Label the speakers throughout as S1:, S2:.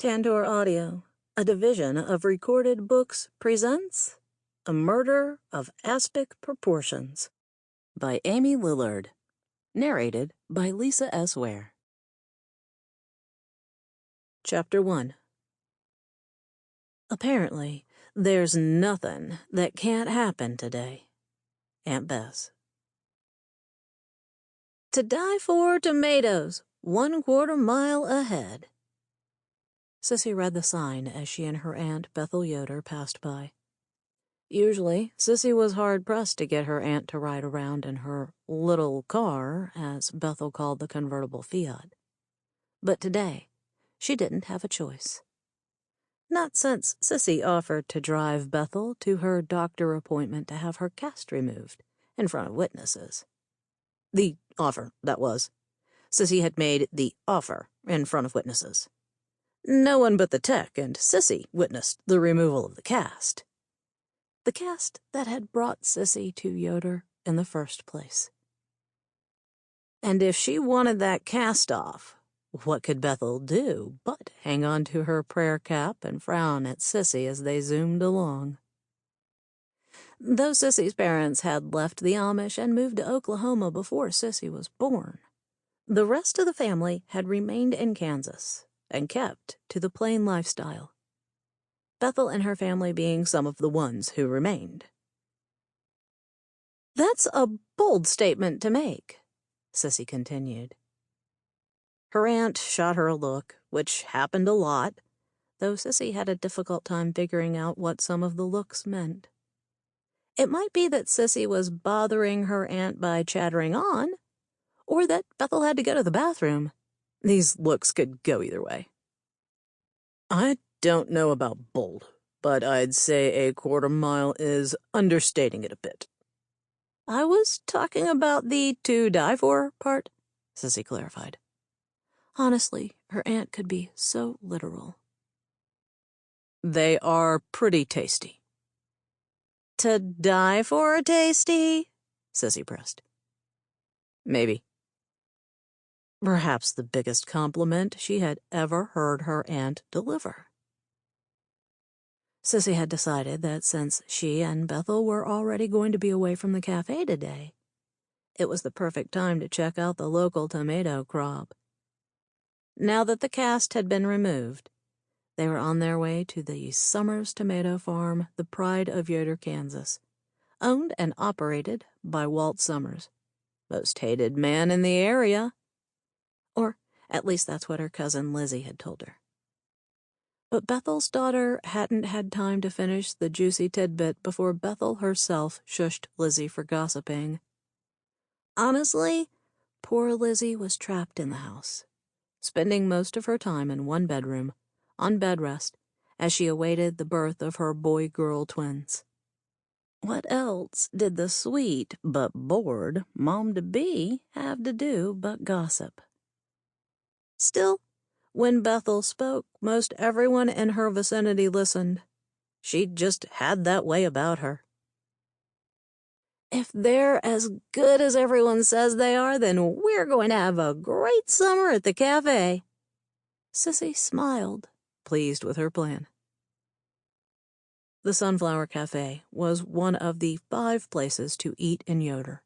S1: Tantor Audio, a division of Recorded Books, presents A Murder of Aspic Proportions by Amy Lillard. Narrated by Lisa S. Ware. Chapter 1. Apparently, there's nothing that can't happen today. Aunt Bess. To die for tomatoes, 1/4 mile ahead. Sissy read the sign as she and her Aunt Bethel Yoder passed by. Usually, Sissy was hard-pressed to get her aunt to ride around in her little car, as Bethel called the convertible Fiat. But today, she didn't have a choice. Not since Sissy offered to drive Bethel to her doctor appointment to have her cast removed in front of witnesses. The offer, that was. Sissy had made the offer in front of witnesses. No one but the tech and Sissy witnessed the removal of the cast. The cast that had brought Sissy to Yoder in the first place. And if she wanted that cast off, what could Bethel do but hang on to her prayer cap and frown at Sissy as they zoomed along? Though Sissy's parents had left the Amish and moved to Oklahoma before Sissy was born, the rest of the family had remained in Kansas and kept to the plain lifestyle, Bethel and her family being some of the ones who remained. "That's a bold statement to make," Sissy continued. Her aunt shot her a look, which happened a lot, though Sissy had a difficult time figuring out what some of the looks meant. It might be that Sissy was bothering her aunt by chattering on, or that Bethel had to go to the bathroom. These looks could go either way. "I don't know about bold, but I'd say 1/4 mile is understating it a bit." "I was talking about the to die for part," Sissy clarified. Honestly, her aunt could be so literal. "They are pretty tasty." "To die for tasty?" Sissy pressed. "Maybe." Perhaps the biggest compliment she had ever heard her aunt deliver. Sissy had decided that since she and Bethel were already going to be away from the cafe today, it was the perfect time to check out the local tomato crop. Now that the cast had been removed, they were on their way to the Summers tomato farm, the pride of Yoder, Kansas, owned and operated by Walt Summers, most hated man in the area. Or at least that's what her cousin Lizzie had told her. But Bethel's daughter hadn't had time to finish the juicy tidbit before Bethel herself shushed Lizzie for gossiping. Honestly, poor Lizzie was trapped in the house, spending most of her time in one bedroom, on bed rest, as she awaited the birth of her boy-girl twins. What else did the sweet but bored mom-to-be have to do but gossip? Still, when Bethel spoke, most everyone in her vicinity listened. She just had that way about her. "If they're as good as everyone says they are, then we're going to have a great summer at the cafe." Sissy smiled, pleased with her plan. The Sunflower Café was one of the 5 places to eat in Yoder,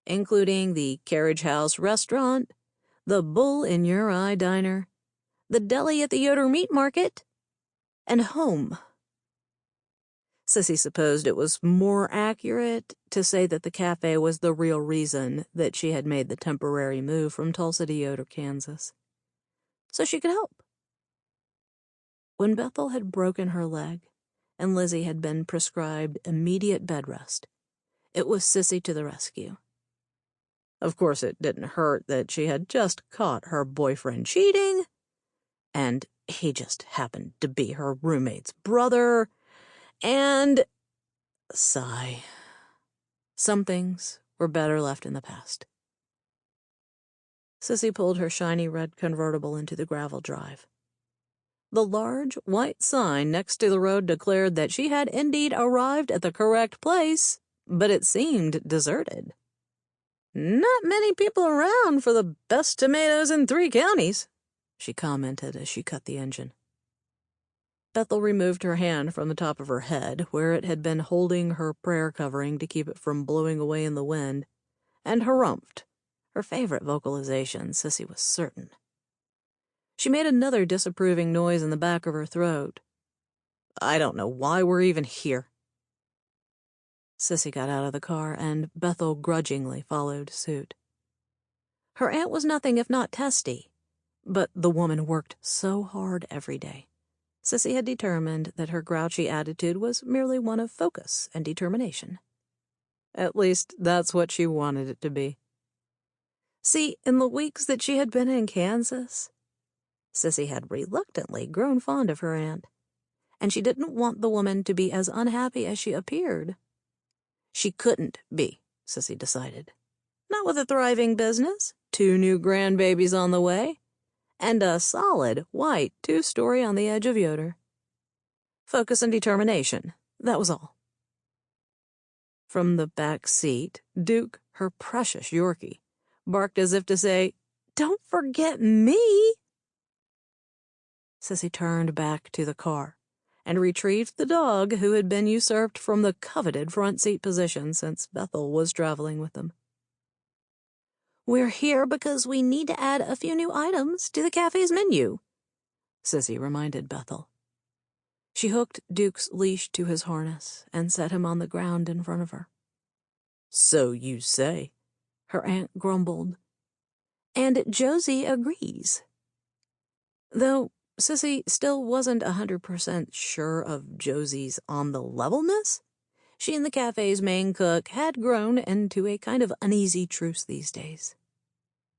S1: including the Carriage House restaurant, the Bull in Your Eye diner, the deli at the Yoder Meat Market, and home. Sissy supposed it was more accurate to say that the cafe was the real reason that she had made the temporary move from Tulsa to Yoder, Kansas, so she could help. When Bethel had broken her leg and Lizzie had been prescribed immediate bed rest, it was Sissy to the rescue. Of course, it didn't hurt that she had just caught her boyfriend cheating, and he just happened to be her roommate's brother, and... sigh. Some things were better left in the past. Sissy pulled her shiny red convertible into the gravel drive. The large white sign next to the road declared that she had indeed arrived at the correct place, but it seemed deserted. "Not many people around for the best tomatoes in 3 counties," she commented as she cut the engine. Bethel removed her hand from the top of her head, where it had been holding her prayer covering to keep it from blowing away in the wind, and harumphed, her favorite vocalization, Sissy was certain. She made another disapproving noise in the back of her throat. I don't know why we're even here. Sissy got out of the car, and Bethel grudgingly followed suit. Her aunt was nothing if not testy, but the woman worked so hard every day. Sissy had determined that her grouchy attitude was merely one of focus and determination. At least, that's what she wanted it to be. See, in the weeks that she had been in Kansas, Sissy had reluctantly grown fond of her aunt, and she didn't want the woman to be as unhappy as she appeared. She couldn't be, Sissy decided. Not with a thriving business, 2 new grandbabies on the way, and a solid, white 2-story on the edge of Yoder. Focus and determination, that was all. From the back seat, Duke, her precious Yorkie, barked as if to say, "Don't forget me!" Sissy turned back to the car and retrieved the dog who had been usurped from the coveted front seat position since Bethel was traveling with them. "We're here because we need to add a few new items to the cafe's menu," Sissy reminded Bethel. She hooked Duke's leash to his harness and set him on the ground in front of her. "So you say," her aunt grumbled. "And Josie agrees." Though Sissy still wasn't 100% sure of Josie's on-the-levelness, she and the cafe's main cook had grown into a kind of uneasy truce these days.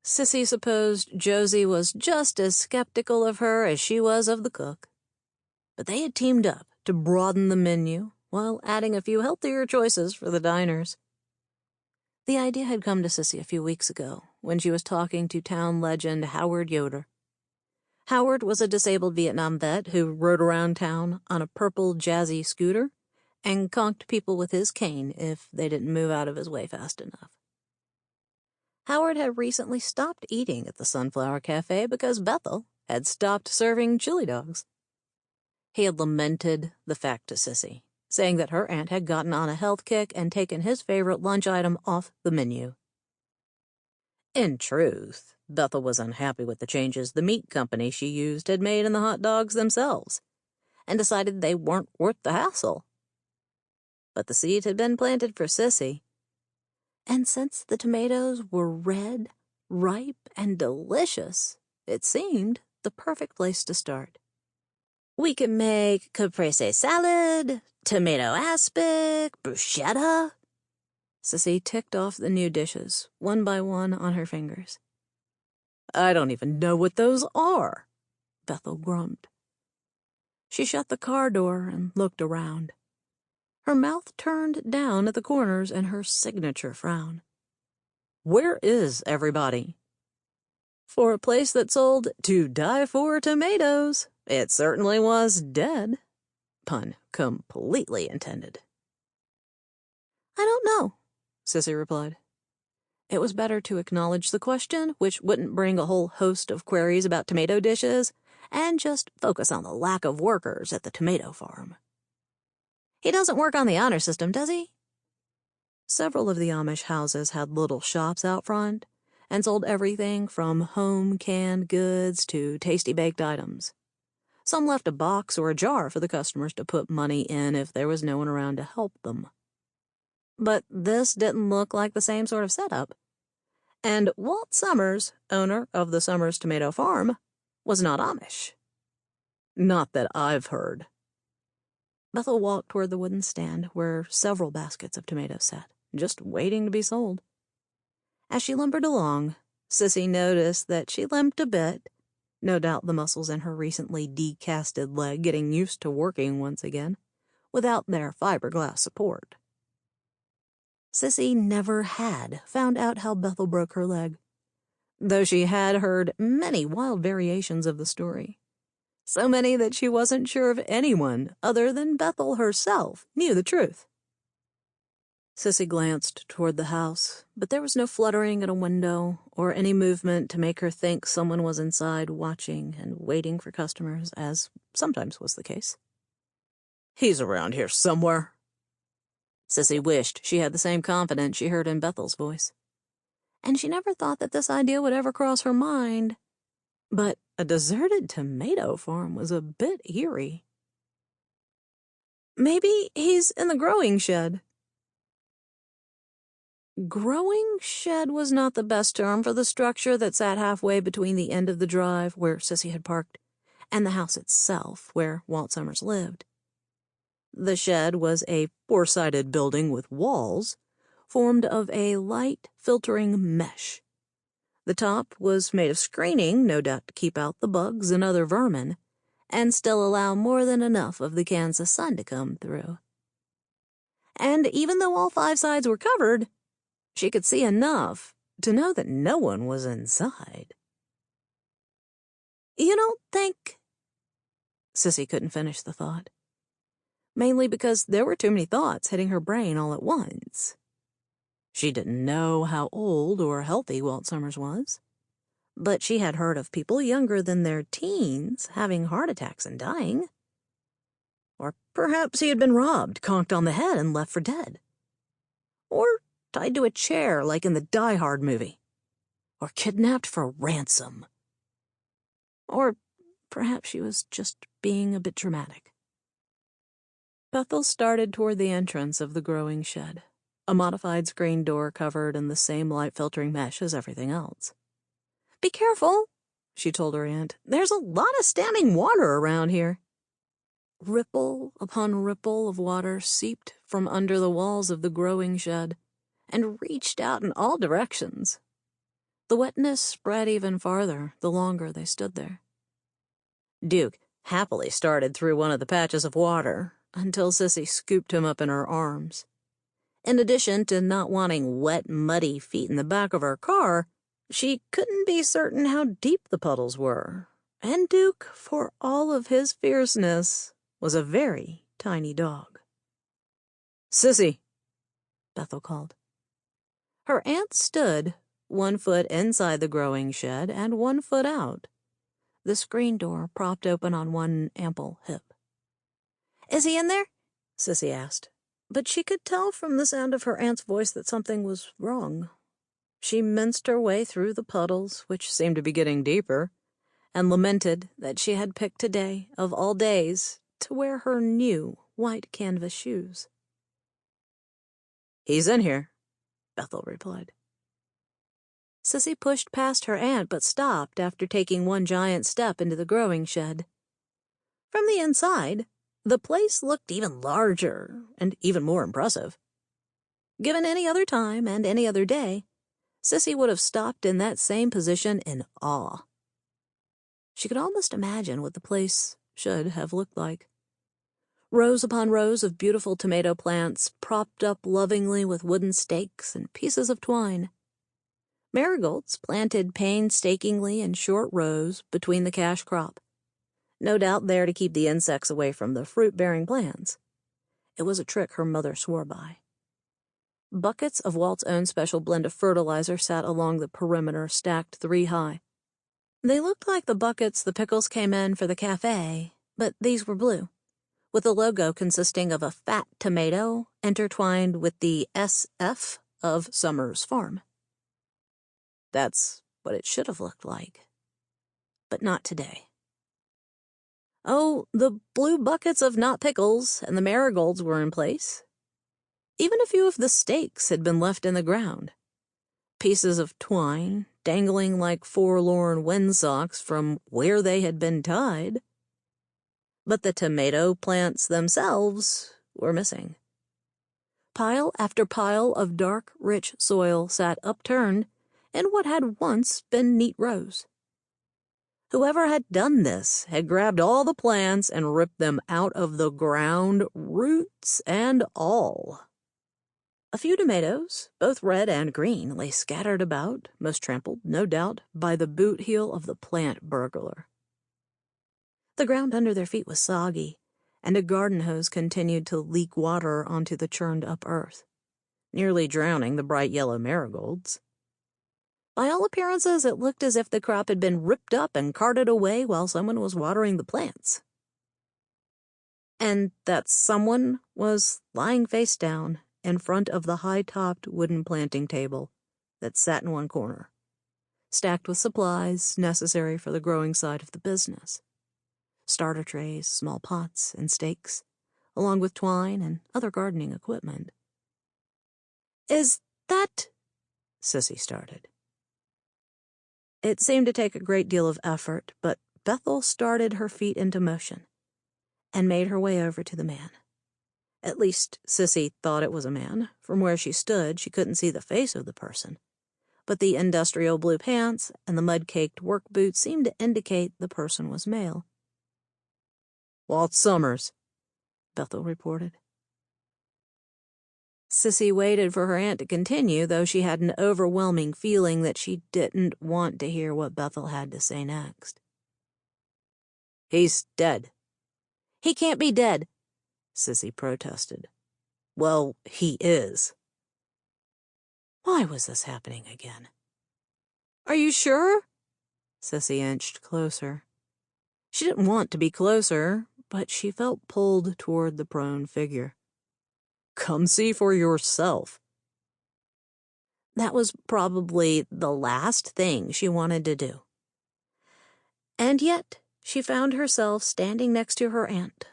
S1: Sissy supposed Josie was just as skeptical of her as she was of the cook. But they had teamed up to broaden the menu while adding a few healthier choices for the diners. The idea had come to Sissy a few weeks ago when she was talking to town legend Howard Yoder. Howard was a disabled Vietnam vet who rode around town on a purple jazzy scooter and conked people with his cane if they didn't move out of his way fast enough. Howard had recently stopped eating at the Sunflower Café because Bethel had stopped serving chili dogs. He had lamented the fact to Sissy, saying that her aunt had gotten on a health kick and taken his favorite lunch item off the menu. In truth, Bethel was unhappy with the changes the meat company she used had made in the hot dogs themselves, and decided they weren't worth the hassle. But the seed had been planted for Sissy, and since the tomatoes were red, ripe, and delicious, it seemed the perfect place to start. "We can make caprese salad, tomato aspic, bruschetta." Sissy ticked off the new dishes, one by one on her fingers. "I don't even know what those are," Bethel groaned. She shut the car door and looked around. Her mouth turned down at the corners in her signature frown. Where is everybody? For a place that sold to die for tomatoes, it certainly was dead. Pun completely intended. "I don't know," Sissy replied. It was better to acknowledge the question, which wouldn't bring a whole host of queries about tomato dishes, and just focus on the lack of workers at the tomato farm. "He doesn't work on the honor system, does he?" Several of the Amish houses had little shops out front and sold everything from home canned goods to tasty baked items. Some left a box or a jar for the customers to put money in if there was no one around to help them. But this didn't look like the same sort of setup. And Walt Summers, owner of the Summers Tomato Farm, was not Amish. Not that I've heard. Bethel walked toward the wooden stand where several baskets of tomatoes sat, just waiting to be sold. As she lumbered along, Sissy noticed that she limped a bit, no doubt the muscles in her recently decasted leg getting used to working once again, without their fiberglass support. Sissy never had found out how Bethel broke her leg, though she had heard many wild variations of the story. So many that she wasn't sure if anyone other than Bethel herself knew the truth. Sissy glanced toward the house, but there was no fluttering at a window or any movement to make her think someone was inside watching and waiting for customers, as sometimes was the case. "He's around here somewhere." Sissy wished she had the same confidence she heard in Bethel's voice. And she never thought that this idea would ever cross her mind. But a deserted tomato farm was a bit eerie. Maybe he's in the growing shed. Growing shed was not the best term for the structure that sat halfway between the end of the drive, where Sissy had parked, and the house itself, where Walt Summers lived. The shed was a four-sided building with walls formed of a light filtering mesh. The top was made of screening, no doubt to keep out the bugs and other vermin, and still allow more than enough of the Kansas sun to come through. And even though all 5 sides were covered, she could see enough to know that no one was inside. "You don't think—" Sissy couldn't finish the thought, mainly because there were too many thoughts hitting her brain all at once. She didn't know how old or healthy Walt Summers was, but she had heard of people younger than their teens having heart attacks and dying. Or perhaps he had been robbed, conked on the head, and left for dead. Or tied to a chair like in the Die Hard movie. Or kidnapped for ransom. Or perhaps she was just being a bit dramatic. Bethel started toward the entrance of the growing shed, a modified screen door covered in the same light-filtering mesh as everything else. "Be careful," she told her aunt. "There's a lot of standing water around here." Ripple upon ripple of water seeped from under the walls of the growing shed and reached out in all directions. The wetness spread even farther the longer they stood there. Duke happily started through one of the patches of water until Sissy scooped him up in her arms. In addition to not wanting wet, muddy feet in the back of her car, she couldn't be certain how deep the puddles were, and Duke, for all of his fierceness, was a very tiny dog. "Sissy," Bethel called. Her aunt stood, 1 foot inside the growing shed and 1 foot out, the screen door propped open on one ample hip. "Is he in there?" Sissy asked, but she could tell from the sound of her aunt's voice that something was wrong. She minced her way through the puddles, which seemed to be getting deeper, and lamented that she had picked today, of all days, to wear her new white canvas shoes. "He's in here," Bethel replied. Sissy pushed past her aunt but stopped after taking 1 giant step into the growing shed. From the inside, the place looked even larger and even more impressive. Given any other time and any other day, Sissy would have stopped in that same position in awe. She could almost imagine what the place should have looked like. Rows upon rows of beautiful tomato plants propped up lovingly with wooden stakes and pieces of twine. Marigolds planted painstakingly in short rows between the cash crop, no doubt there to keep the insects away from the fruit-bearing plants. It was a trick her mother swore by. Buckets of Walt's own special blend of fertilizer sat along the perimeter, stacked 3 high. They looked like the buckets the pickles came in for the cafe, but these were blue, with the logo consisting of a fat tomato intertwined with the SF of Summers Farm. That's what it should have looked like, but not today. Oh, the blue buckets of not pickles and the marigolds were in place. Even a few of the stakes had been left in the ground, pieces of twine dangling like forlorn windsocks from where they had been tied. But the tomato plants themselves were missing. Pile after pile of dark, rich soil sat upturned in what had once been neat rows. Whoever had done this had grabbed all the plants and ripped them out of the ground, roots and all. A few tomatoes, both red and green, lay scattered about, most trampled, no doubt, by the boot heel of the plant burglar. The ground under their feet was soggy, and a garden hose continued to leak water onto the churned-up earth. nearly drowning the bright yellow marigolds. By all appearances, it looked as if the crop had been ripped up and carted away while someone was watering the plants. And that someone was lying face down in front of the high-topped wooden planting table that sat in one corner, stacked with supplies necessary for the growing side of the business. Starter trays, small pots, and stakes, along with twine and other gardening equipment. "Is that—" Sissy started. It seemed to take a great deal of effort, but Bethel started her feet into motion and made her way over to the man. At least, Sissy thought it was a man. From where she stood, she couldn't see the face of the person, but the industrial blue pants and the mud-caked work boots seemed to indicate the person was male. "Walt Summers," Bethel reported. Sissy waited for her aunt to continue, though she had an overwhelming feeling that she didn't want to hear what Bethel had to say next. "He's dead." "He can't be dead," Sissy protested. "Well, he is." Why was this happening again? "Are you sure?" Sissy inched closer. She didn't want to be closer, but she felt pulled toward the prone figure. "Come see for yourself." That was probably the last thing she wanted to do. And yet she found herself standing next to her aunt,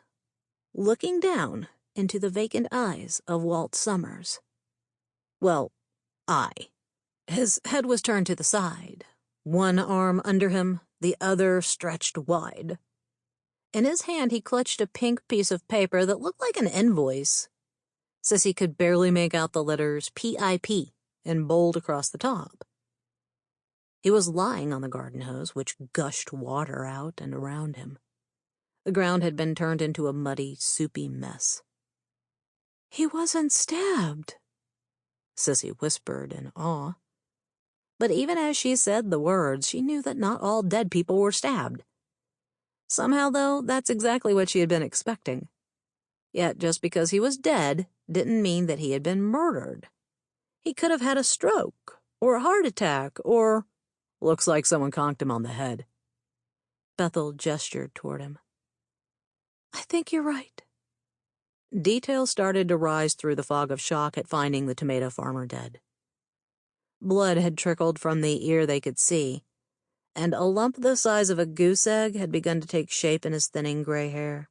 S1: looking down into the vacant eyes of Walt Summers. Well, His head was turned to the side, one arm under him, the other stretched wide. In his hand he clutched a pink piece of paper that looked like an invoice. Sissy could barely make out the letters PIP in bold across the top. He was lying on the garden hose, which gushed water out and around him. The ground had been turned into a muddy, soupy mess. "He wasn't stabbed," Sissy whispered in awe. But even as she said the words, she knew that not all dead people were stabbed. Somehow, though, that's exactly what she had been expecting. Yet just because he was dead didn't mean that he had been murdered. He could have had a stroke, or a heart attack, or— "Looks like someone conked him on the head." Bethel gestured toward him. "I think you're right." Details started to rise through the fog of shock at finding the tomato farmer dead. Blood had trickled from the ear they could see, and a lump the size of a goose egg had begun to take shape in his thinning gray hair.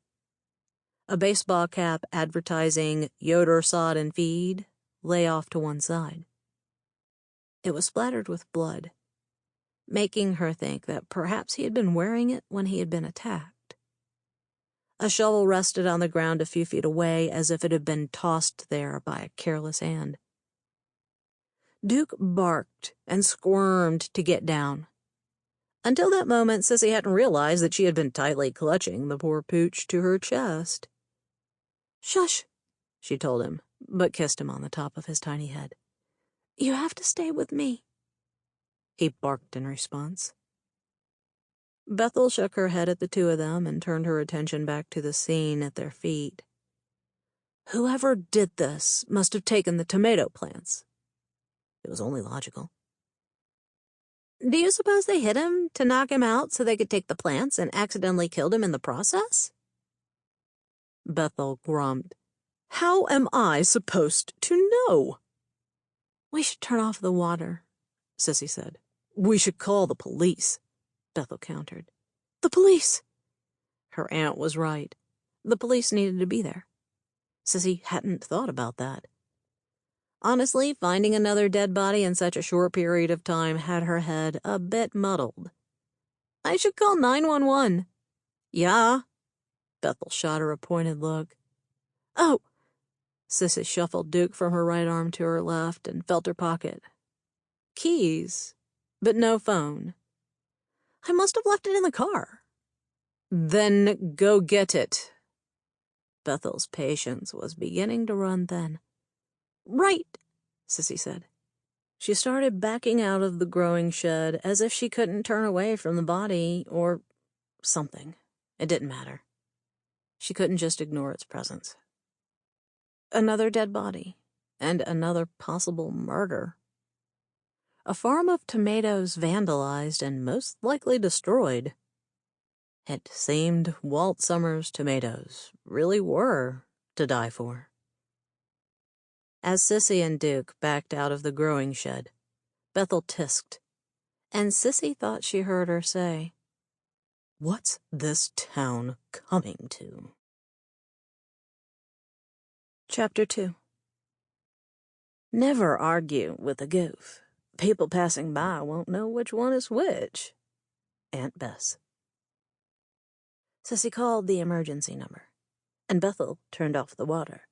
S1: A baseball cap advertising Yoder Sod and Feed lay off to one side. It was splattered with blood, making her think that perhaps he had been wearing it when he had been attacked. A shovel rested on the ground a few feet away as if it had been tossed there by a careless hand. Duke barked and squirmed to get down. Until that moment, Sissy hadn't realized that she had been tightly clutching the poor pooch to her chest. "Shush," she told him, but kissed him on the top of his tiny head. "You have to stay with me." He barked in response. Bethel shook her head at the two of them and turned her attention back to the scene at their feet. Whoever did this must have taken the tomato plants. It was only logical. "Do you suppose they hit him to knock him out so they could take the plants and accidentally killed him in the process?" Bethel grumped. "How am I supposed to know?" "We should turn off the water," Sissy said. "We should call the police," Bethel countered. "The police!" Her aunt was right. The police needed to be there. Sissy hadn't thought about that. Honestly, finding another dead body in such a short period of time had her head a bit muddled. "I should call 911. "Yeah." Bethel shot her a pointed look. "Oh." Sissy shuffled Duke from her right arm to her left and felt her pocket. Keys, but no phone. "I must have left it in the car." "Then go get it." Bethel's patience was beginning to run thin. "Right," Sissy said. She started backing out of the growing shed as if she couldn't turn away from the body or something. It didn't matter. She couldn't just ignore its presence. Another dead body, and another possible murder. A farm of tomatoes vandalized and most likely destroyed. It seemed Walt Summers' tomatoes really were to die for. As Sissy and Duke backed out of the growing shed, Bethel tisked, and Sissy thought she heard her say, "What's this town coming to?" Chapter 2. Never argue with a goof. People passing by won't know which one is which. Aunt Bess. Sissy called the emergency number, and Bethel turned off the water.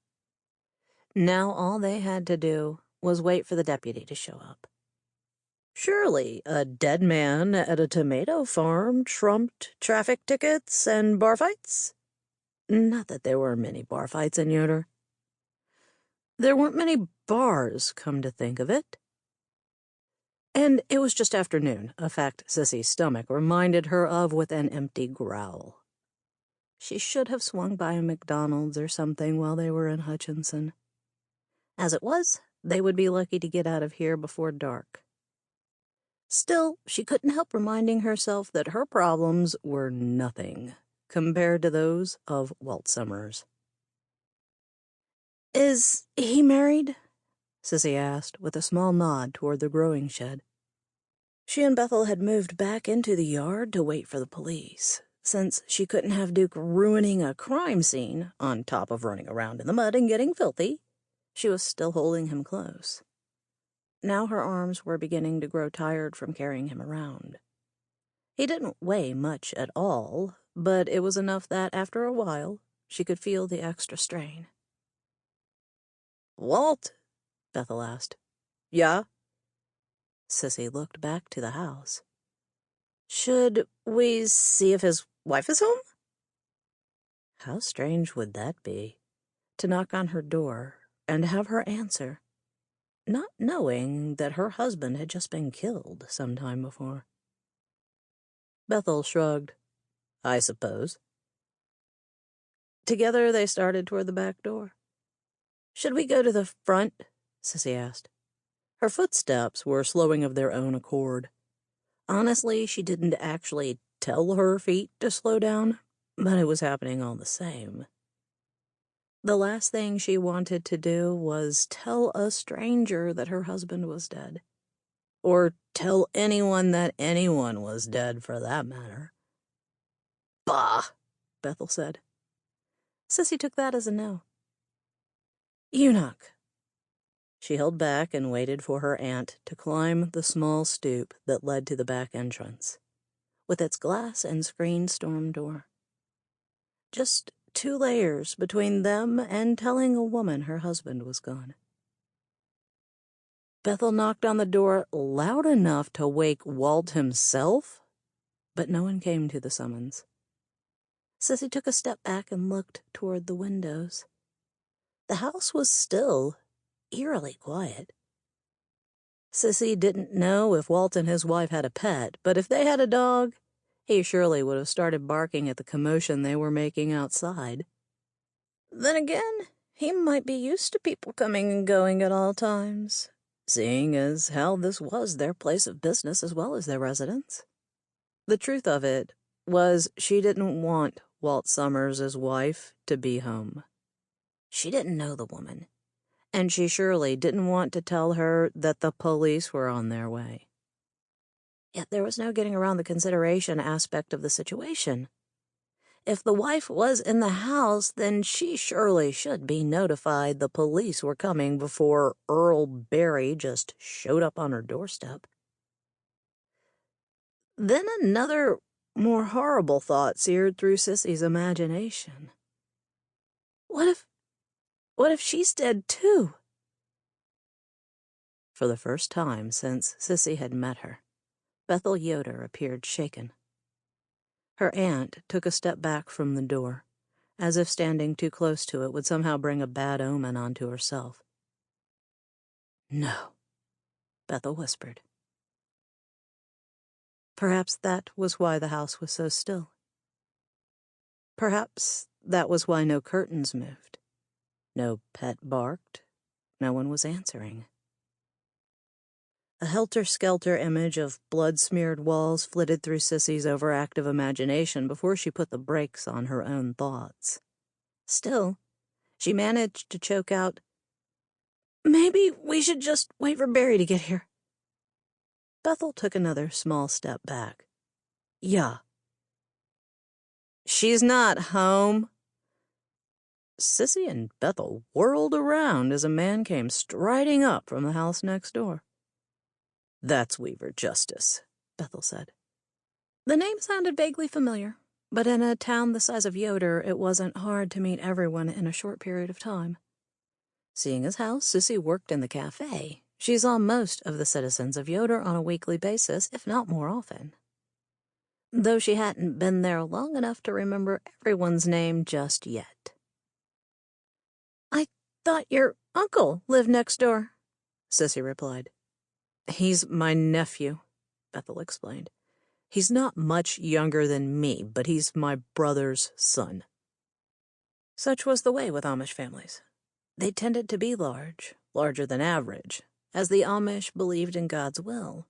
S1: Now all they had to do was wait for the deputy to show up. Surely a dead man at a tomato farm trumped traffic tickets and bar fights? Not that there were many bar fights in Yoder. There weren't many bars, come to think of it. And it was just afternoon, a fact Sissy's stomach reminded her of with an empty growl. She should have swung by a McDonald's or something while they were in Hutchinson. As it was, they would be lucky to get out of here before dark. Still, she couldn't help reminding herself that her problems were nothing compared to those of Walt Summers. "Is he married?" Sissy asked, with a small nod toward the growing shed. She and Bethel had moved back into the yard to wait for the police, since she couldn't have Duke ruining a crime scene on top of running around in the mud and getting filthy. She was still holding him close. Now her arms were beginning to grow tired from carrying him around. He didn't weigh much at all, but it was enough that, after a while, she could feel the extra strain. "Walt?" Bethel asked. "Yeah?" Sissy looked back to the house. "Should we see if his wife is home?" How strange would that be, to knock on her door and have her answer, not knowing that her husband had just been killed some time before. Bethel shrugged. "I suppose." Together they started toward the back door. "Should we go to the front?" Sissy asked. Her footsteps were slowing of their own accord. Honestly, she didn't actually tell her feet to slow down, but it was happening all the same. The last thing she wanted to do was tell a stranger that her husband was dead. Or tell anyone that anyone was dead, for that matter. "Bah," Bethel said. Sissy took that as a no. "You knock." She held back and waited for her aunt to climb the small stoop that led to the back entrance, with its glass and screened storm door. Just 2 layers between them and telling a woman her husband was gone. Bethel knocked on the door loud enough to wake Walt himself, but no one came to the summons. Sissy took a step back and looked toward the windows. The house was still eerily quiet. Sissy didn't know if Walt and his wife had a pet, but if they had a dog, he surely would have started barking at the commotion they were making outside. Then again, he might be used to people coming and going at all times, seeing as how this was their place of business as well as their residence. The truth of it was she didn't want Walt Summers' wife to be home. She didn't know the woman, and she surely didn't want to tell her that the police were on their way. Yet there was no getting around the consideration aspect of the situation. If the wife was in the house, then she surely should be notified the police were coming before Earl Barry just showed up on her doorstep. Then another, more horrible thought seared through Sissy's imagination. What if she's dead too? For the first time since Sissy had met her, Bethel Yoder appeared shaken. Her aunt took a step back from the door, as if standing too close to it would somehow bring a bad omen onto herself. "No," Bethel whispered. Perhaps that was why the house was so still. Perhaps that was why no curtains moved, no pet barked, no one was answering. A helter-skelter image of blood-smeared walls flitted through Sissy's overactive imagination before she put the brakes on her own thoughts. Still, she managed to choke out, "Maybe we should just wait for Barry to get here." Bethel took another small step back. "Yeah." "She's not home." Sissy and Bethel whirled around as a man came striding up from the house next door. "That's Weaver Justice," Bethel said. The name sounded vaguely familiar, but in a town the size of Yoder, it wasn't hard to meet everyone in a short period of time. Seeing as how Sissy worked in the cafe, she saw most of the citizens of Yoder on a weekly basis, if not more often. Though she hadn't been there long enough to remember everyone's name just yet. "I thought your uncle lived next door," Sissy replied. "He's my nephew," Bethel explained. "He's not much younger than me, but he's my brother's son." Such was the way with Amish families. They tended to be large, larger than average, as the Amish believed in God's will.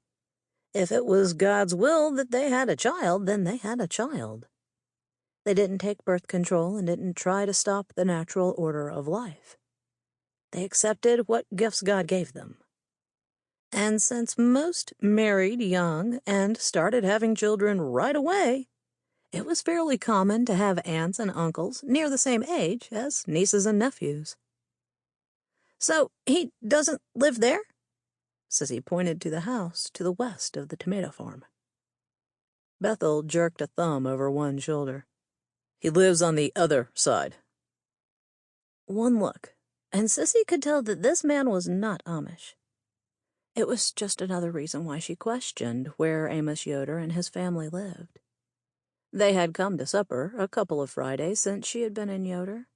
S1: If it was God's will that they had a child, then they had a child. They didn't take birth control and didn't try to stop the natural order of life. They accepted what gifts God gave them. And since most married young and started having children right away, it was fairly common to have aunts and uncles near the same age as nieces and nephews. "So he doesn't live there?" Sissy pointed to the house to the west of the tomato farm. Bethel jerked a thumb over one shoulder. "He lives on the other side." One look, and Sissy could tell that this man was not Amish. It was just another reason why she questioned where Amos Yoder and his family lived. They had come to supper a couple of Fridays since she had been in Yoder.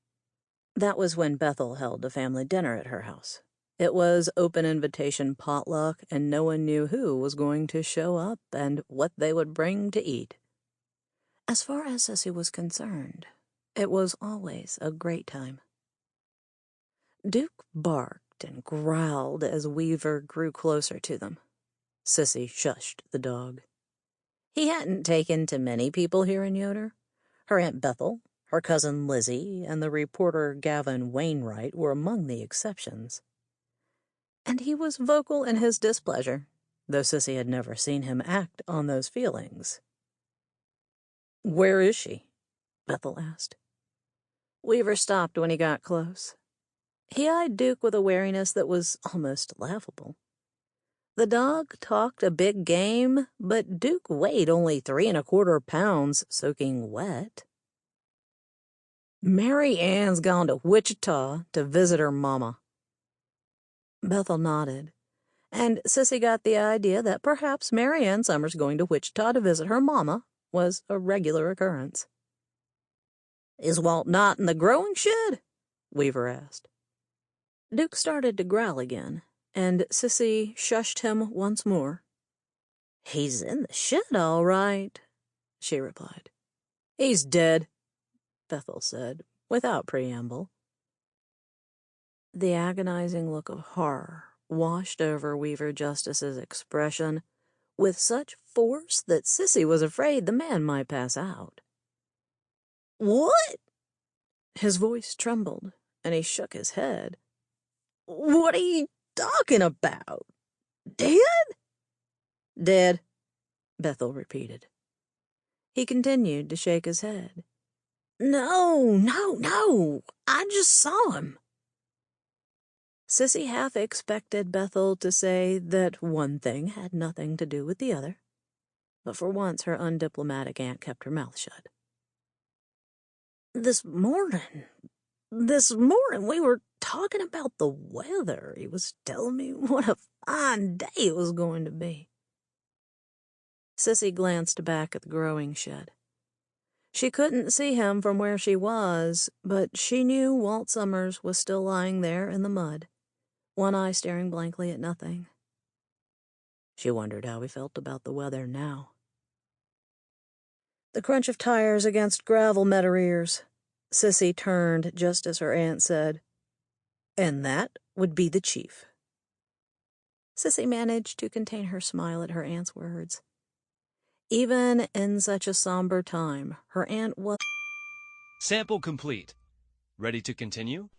S1: That was when Bethel held a family dinner at her house. It was open invitation potluck, and no one knew who was going to show up and what they would bring to eat. As far as Sissy was concerned, it was always a great time. Duke barked and growled as Weaver grew closer to them. Sissy shushed the dog. He hadn't taken to many people here in Yoder. Her Aunt Bethel, her cousin Lizzie, and the reporter Gavin Wainwright were among the exceptions. And he was vocal in his displeasure, though Sissy had never seen him act on those feelings. "Where is she?" Bethel asked. Weaver stopped when he got close. He eyed Duke with a wariness that was almost laughable. The dog talked a big game, but Duke weighed only 3¼ pounds soaking wet. "Mary Ann's gone to Wichita to visit her mama." Bethel nodded, and Sissy got the idea that perhaps Mary Ann Summers going to Wichita to visit her mama was a regular occurrence. "Is Walt not in the growing shed?" Weaver asked. Duke started to growl again, and Sissy shushed him once more. "He's in the shed, all right," she replied. "He's dead," Bethel said, without preamble. The agonizing look of horror washed over Weaver Justice's expression with such force that Sissy was afraid the man might pass out. "What?" His voice trembled, and he shook his head. "What are you talking about? Dead?" "Dead," Bethel repeated. He continued to shake his head. No, I just saw him." Sissy half expected Bethel to say that one thing had nothing to do with the other, but for once her undiplomatic aunt kept her mouth shut. This morning we were talking about the weather. He was telling me what a fine day it was going to be." Sissy glanced back at the growing shed. She couldn't see him from where she was, but she knew Walt Summers was still lying there in the mud, one eye staring blankly at nothing. She wondered how he felt about the weather now. The crunch of tires against gravel met her ears. Sissy turned just as her aunt said, "And that would be the chief. Sissy managed to contain her smile at her aunt's words. Even in such a somber time, her aunt was...
S2: Sample complete. Ready to continue?